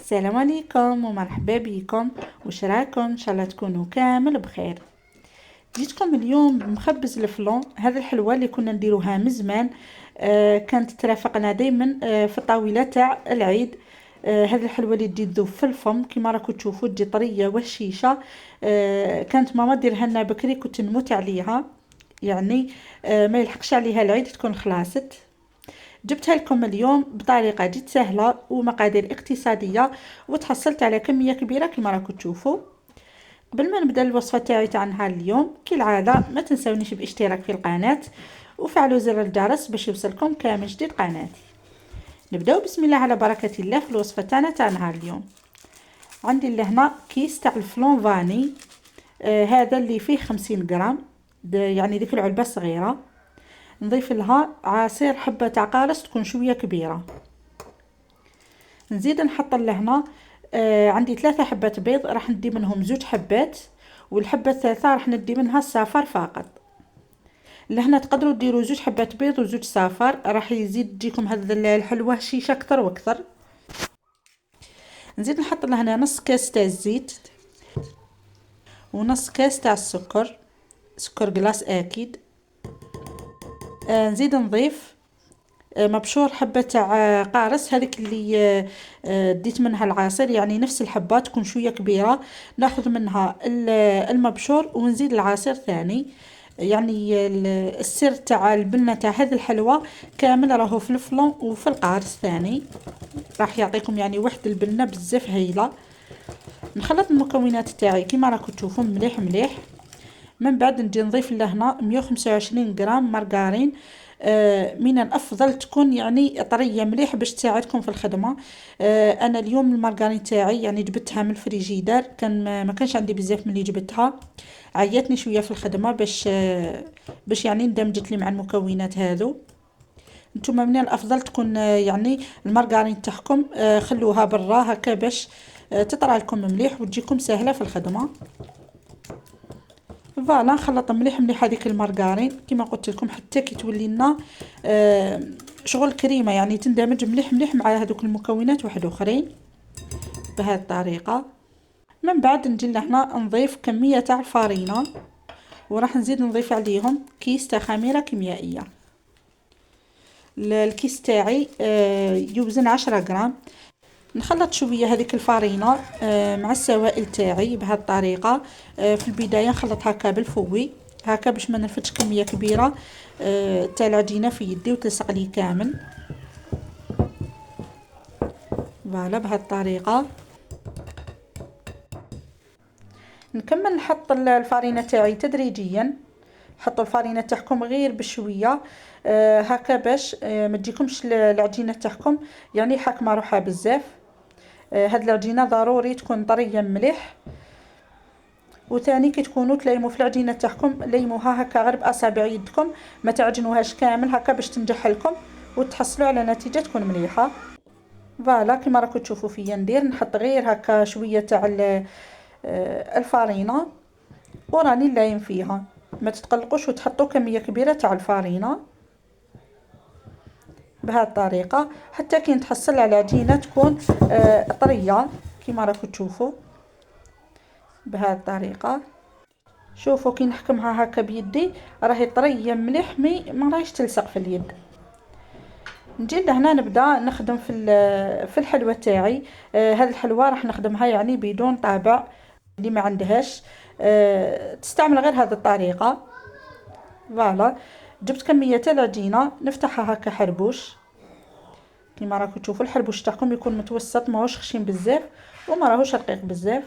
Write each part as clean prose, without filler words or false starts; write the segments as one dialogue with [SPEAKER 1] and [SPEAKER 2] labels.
[SPEAKER 1] السلام عليكم ومرحبا بكم. وش راكم؟ ان شاء الله تكونوا كامل بخير. جيتكم اليوم بمخبز الفلون، هذا الحلوى اللي كنا نديروها من زمان. كانت ترافقنا دائما في الطاوله تاع العيد. هذا الحلوى اللي تجي تذوب في الفم كيما راكم تشوفوا، تجي طريه وهشيشه. كانت ماما ديرها لنا بكري، كنت نموت عليها يعني. ما يلحقش عليها العيد تكون خلاصت. جبتها لكم اليوم بطريقة جد سهلة ومقادير اقتصادية، وتحصلت على كمية كبيرة كما راكم تشوفوا. قبل ما نبدا الوصفة تاعي تاع نهار اليوم، كالعادة ما تنسونيش بالاشتراك في القناة وفعلوا زر الجرس باش يوصلكم كامل جديد قناتي. نبداو بسم الله على بركة الله في الوصفة تاعنا تاع نهار اليوم. عندي لهنا كيس تاع الفلون فاني. هذا اللي فيه 50 غرام، يعني ديك العلبة الصغيرة. نضيف لها عصير حبة تاع قارص تكون شوية كبيرة. نزيد نحط لهنا عندي 3 حبات بيض، راح ندي منهم 2 حبات، والحبة الثالثة راح ندي منها الصفر فقط. لهنا تقدروا ديروا 2 حبات بيض و2 صفر، راح يزيد تجيكم هذا الحلوة هشيشة اكثر واكثر. نزيد نحط لهنا نص كاس تاع الزيت ونص كاس تاع السكر، سكر قلاص اكيد. نزيد نضيف مبشور حبة تاع قارص، هذيك اللي ديت منها العصير، يعني نفس الحبة تكون شوية كبيرة. ناخذ منها المبشور ونزيد العصير ثاني. يعني السر تاع البنة تاع هذه الحلوى كامل راهو في الفلون وفي القارص ثاني، راح يعطيكم يعني واحد البنة بزاف هايلة. نخلط المكونات تاعي كيما راكم تشوفون مليح مليح. من بعد نجي نضيف لهنا 125 غرام مارغرين. من الافضل تكون يعني طريه مليح باش تساعدكم في الخدمه. انا اليوم المارغرين تاعي يعني جبتها من الفريجيدار، كان ما كانش عندي بزاف ملي جبتها، عيتني شويه في الخدمه باش يعني اندمجت لي مع المكونات هذو. نتوما من الافضل تكون يعني المارغرين تاعكم خلوها برا هكا باش تطرى لكم مليح وتجيكم سهله في الخدمه. فوالا نخلط مليح مليح هذيك المارغرين كما قلت لكم حتى كي تولي لنا شغل كريمه، يعني تندمج مليح مليح مع هذوك المكونات واحد اخرين بهذه الطريقه. من بعد نجي لهنا نضيف كميه تاع الفارينه، وراح نزيد نضيف عليهم كيس تاع خميره كيميائيه. الكيس تاعي يوزن 10 غرام. نخلط شويه هذيك الفارينه مع السوائل تاعي بهذه الطريقه. في البدايه نخلط هكا بالفوي هكا باش ما نرفدش كميه كبيره تاع العجينه في يدي وتلصق لي كامل. فوالا بهذه الطريقه. نكمل نحط الفارينه تاعي تدريجيا. حطوا الفارينه تاعكم غير بشويه هكا باش ما تجيكمش العجينه تاعكم يعني حاكمه روحها بزاف. هاد العجينه ضروري تكون طريه مليح. وثاني كي تكونوا تليموا في العجينه تاعكم ليموها هكا غير باصابع يدكم، ما تعجنوهاش كامل هكا باش تنجح لكم وتحصلوا على نتيجه تكون مليحه. فوالا كما راكم تشوفوا فيا ندير نحط غير هكا شويه تاع الفارينه وراني نلايم فيها. ما تتقلقوش وتحطوا كميه كبيره تاع الفارينه بهذه الطريقه حتى كي نتحصل على عجينه تكون طريه كما راكم تشوفوا بهذه الطريقه. شوفوا كي نحكمها هكا بيدي راهي طريه مليح، ما راهيش تلصق في اليد. نجي لهنا نبدا نخدم في الحلوى تاعي. هذه الحلوى راح نخدمها يعني بدون طابع، اللي ما عندهاش تستعمل غير هذه الطريقه. فوالا جبت كميه تاع العجينه نفتحها هكا حربوش كما راكم تشوفوا. الحربوش تاعكم يكون متوسط ماهوش خشين بزاف وما راهوش رقيق بزاف.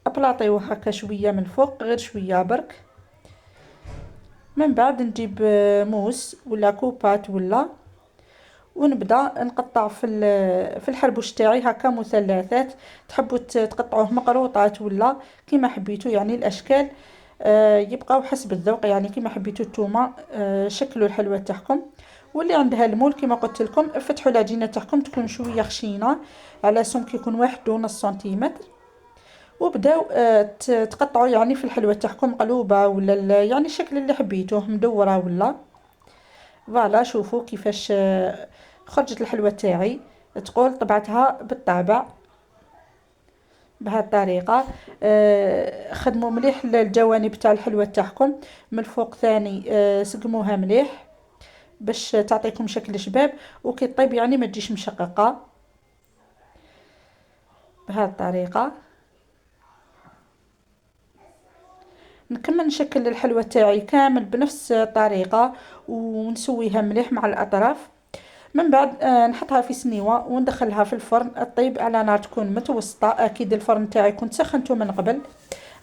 [SPEAKER 1] ابلاطيوه هكا شويه من فوق غير شويه برك. من بعد نجيب موس ولا كوبات ولا ونبدا نقطع في الحربوش تاعي هكا مثلثات. تحبوا تقطعوه مقروطات ولا كيما حبيتوا، يعني الاشكال يبقاو حسب الذوق، يعني كيما حبيتوا نتوما شكلوا الحلوى تاعكم. واللي عندها المول كما قلت لكم فتحوا العجينه تاعكم تكون شويه خشينه على سمك يكون 1.5 سنتيمتر، وبداو تقطعوا يعني في الحلوى تاعكم قلوبه ولا يعني الشكل اللي حبيتوه مدوره ولا. فوالا شوفوا كيفاش خرجت الحلوى تاعي تقول طبعتها بالطابع بهذه الطريقه. خدموا مليح الجوانب تاع الحلوى تاعكم من الفوق ثاني، سقموها مليح باش تعطيكم شكل شباب، وكي طيب يعني ما تجيش مشققه بهذه الطريقه. نكمل نشكل الحلوى تاعي كامل بنفس الطريقه ونسويها مليح مع الاطراف. من بعد نحطها في سنيوه وندخلها في الفرن الطيب على نار تكون متوسطه. اكيد الفرن تاعي كنت سخنته من قبل.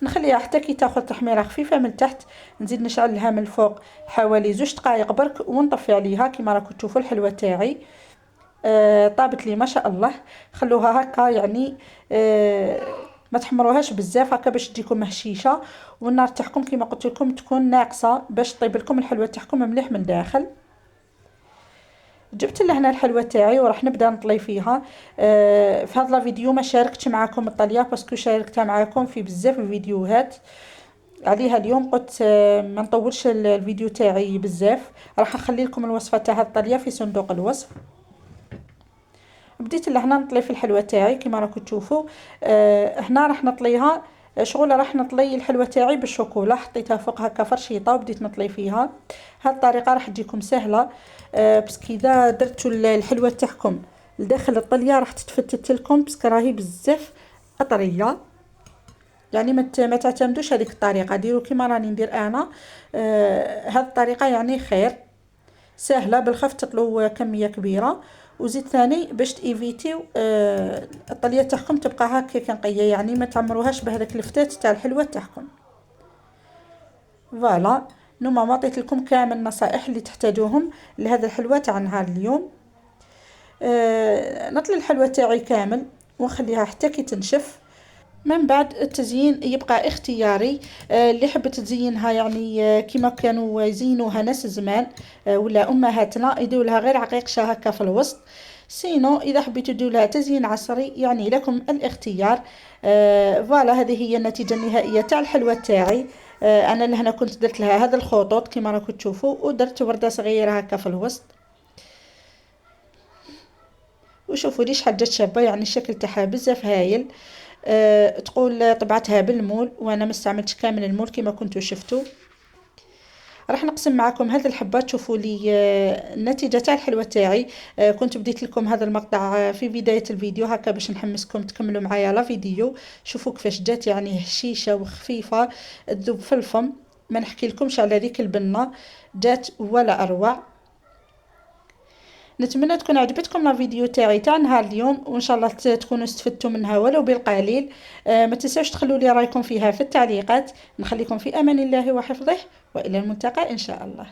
[SPEAKER 1] نخليها حتى كي تاخذ تحميره خفيفه من تحت، نزيد نشعلها من الفوق حوالي 2 دقائق برك ونطفي عليها. كما راكم تشوفوا الحلوى تاعي طابت لي ما شاء الله. خلوها هكا يعني ما تحمروهاش بزاف هكا باش تجيكم هشيشه، والنار تاعكم كما قلت لكم تكون ناقصه باش طيب لكم الحلوى تاعكم مليح من داخل. جبت لهنا الحلوى تاعي وراح نبدا نطلي فيها. في هذا الفيديو ما شاركتش معكم الطليه باسكو شاركتها معكم في بزاف الفيديوهات عليها. اليوم قلت ما نطولش الفيديو تاعي بزاف، راح نخلي لكم الوصفه تاع هذه الطليه في صندوق الوصف. بديت لهنا نطلي في الحلوى تاعي كما راكم تشوفوا. هنا راح نطليها شغل، راح نطلي الحلوى تاعي بالشوكولا، حطيتها فوق هكا فرشيطه وبديت نطلي فيها. هذه الطريقه راح تجيكم سهله، بس اذا درتوا الحلوى تاعكم لداخل الطليه راح تتفتت لكم بس راهي بزاف طريه. يعني ما تعتمدوش هذيك الطريقه، ديروا كما راني ندير انا. هذه الطريقه يعني خير سهله بالخف تطلوا كميه كبيره. وزيد ثاني باش تيفيتيو الطليه تاعكم تبقى هكا نقيه، يعني ما تعمروهاش بهذاك الفتات تاع الحلوى تاعكم. فوالا نوما ما عطيت لكم كامل النصائح اللي تحتاجوهم لهذا الحلوى تاع نهار اليوم. نطلي الحلوى تاعي كامل ونخليها حتى كي تنشف. من بعد التزيين يبقى اختياري. اللي حبت تزينها يعني كما كانوا يزينوها ناس زمان ولا امهاتنا يديروا لها غير عقيقشه هكا في الوسط. سينو اذا حبيتوا ديروا لها تزيين عصري يعني لكم الاختيار. فوالا هذه هي النتيجه النهائيه تاع الحلوى تاعي. انا لهنا كنت درت لها هذا الخطوط كما راكم تشوفوا، ودرت ورده صغيره هكا في الوسط. وشوفوا ليش حاجه شابه، يعني الشكل تاعها بزاف هايل. تقول طبعتها بالمول وانا ما استعملتش كامل المول كما كنتوا شفتوا. راح نقسم معكم هذه الحبات تشوفوا لي النتيجه تاع الحلوى تاعي. كنت بديت لكم هذا المقطع في بدايه الفيديو هكا باش نحمسكم تكملوا معايا لا فيديو. شوفوا كيفاش جات يعني هشيشه وخفيفه تذوب في الفم، ما نحكي لكمش على ذيك البنه جات ولا اروع. نتمنى تكون عجبتكم لا فيديو تاعي تاع نهار اليوم، وان شاء الله تكونوا استفدتوا منها ولو بالقليل. ما تنساوش تخلوا لي رايكم فيها في التعليقات. نخليكم في امان الله وحفظه، والى الملتقى ان شاء الله.